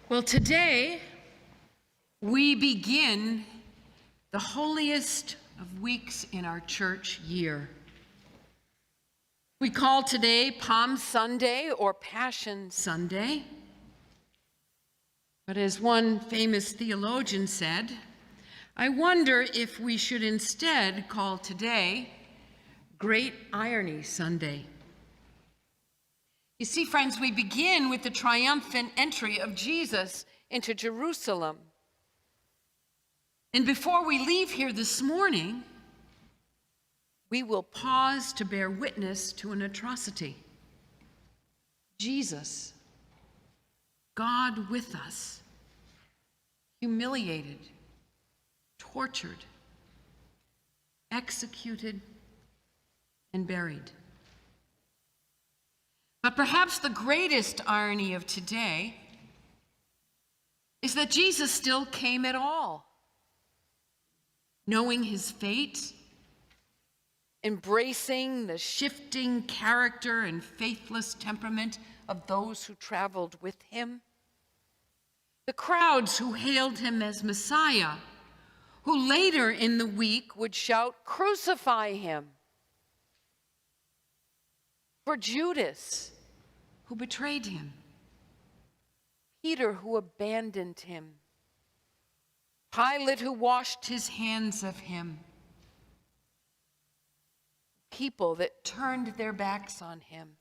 Well, today we begin the holiest of weeks in our church year. We call today Palm Sunday or Passion Sunday. But as one famous theologian said, I wonder if we should instead call today Great Irony Sunday. You see, friends, we begin with the triumphant entry of Jesus into Jerusalem. And before we leave here this morning, we will pause to bear witness to an atrocity. Jesus, God with us, humiliated, tortured, executed, and buried. But perhaps the greatest irony of today is that Jesus still came at all, knowing his fate, embracing the shifting character and faithless temperament of those who traveled with him, the crowds who hailed him as Messiah, who later in the week would shout, "Crucify him," for Judas, who betrayed him, Peter, who abandoned him, Pilate, who washed his hands of him, people that turned their backs on him,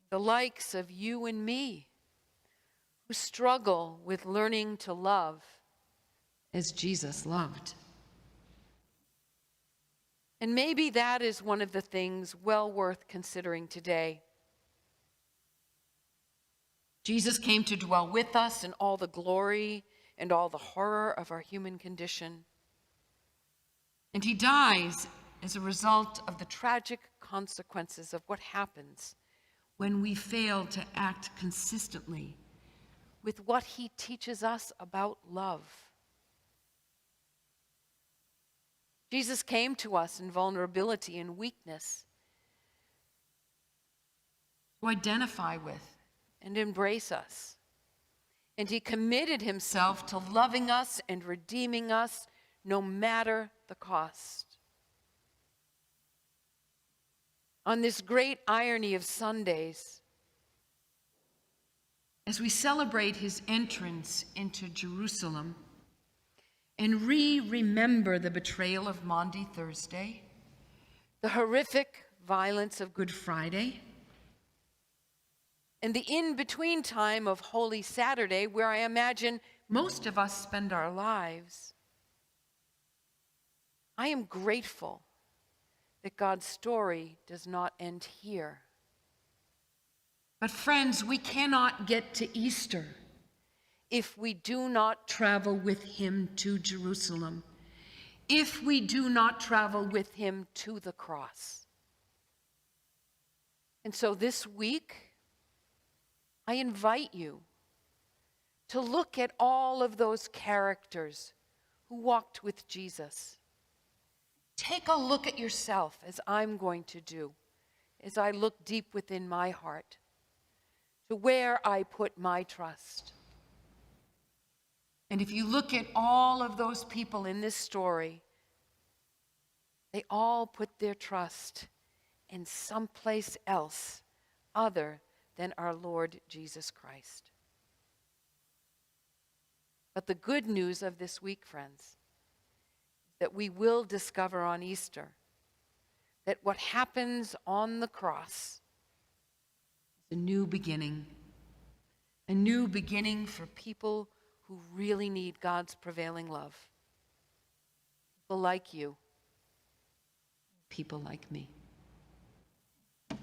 the likes of you and me, who struggle with learning to love as Jesus loved. And maybe that is one of the things well worth considering today. Jesus came to dwell with us in all the glory and all the horror of our human condition. And he dies as a result of the tragic consequences of what happens when we fail to act consistently with what he teaches us about love. Jesus came to us in vulnerability and weakness to identify with and embrace us. And he committed himself to loving us and redeeming us no matter the cost. On this great irony of Sundays, as we celebrate his entrance into Jerusalem and remember the betrayal of Maundy Thursday, the horrific violence of Good Friday, and the in-between time of Holy Saturday, where I imagine most of us spend our lives, I am grateful that God's story does not end here. But friends, we cannot get to Easter if we do not travel with him to Jerusalem, if we do not travel with him to the cross. And so this week, I invite you to look at all of those characters who walked with Jesus. Take a look at yourself, as I'm going to do, as I look deep within my heart to where I put my trust. And if you look at all of those people in this story, they all put their trust in someplace else other than our Lord Jesus Christ. But the good news of this week, friends, that we will discover on Easter that what happens on the cross is a new beginning for people who really need God's prevailing love. People like you, people like me.